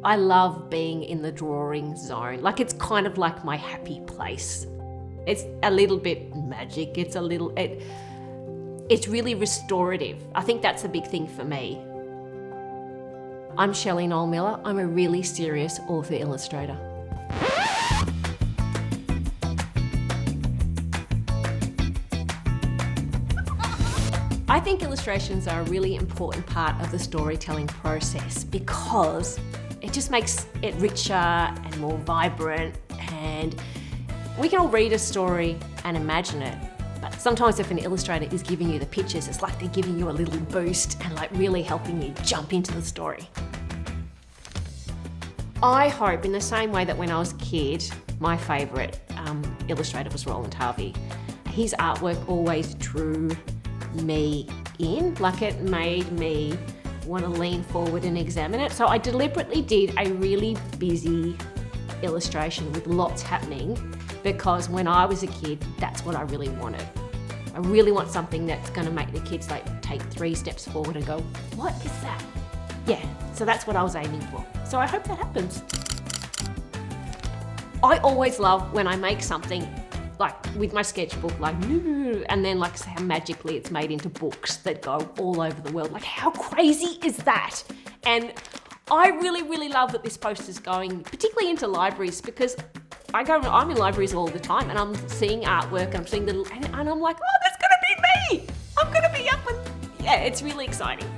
I love being in the drawing zone. Like, it's kind of like my happy place. It's a little bit magic. It's really restorative. I think that's a big thing for me. I'm Shelley Knoll-Miller. I'm a really serious author illustrator. I think illustrations are a really important part of the storytelling process because it just makes it richer and more vibrant, and we can all read a story and imagine it, but sometimes if an illustrator is giving you the pictures, it's like they're giving you a little boost and like really helping you jump into the story. I hope in the same way that when I was a kid, my favourite illustrator was Roland Harvey. His artwork always drew me in, like it made me want to lean forward and examine it. So I deliberately did a really busy illustration with lots happening because when I was a kid, that's what I really wanted. I really want something that's going to make the kids like take 3 steps forward and go, what is that? Yeah, so that's what I was aiming for. So I hope that happens. I always love when I make something like with my sketchbook, like, and then like how magically it's made into books that go all over the world. Like, how crazy is that? And I really, really love that this poster's going, particularly into libraries, because I'm in libraries all the time and I'm seeing artwork and I'm seeing and I'm like, oh, that's gonna be me. I'm gonna be up with, yeah, it's really exciting.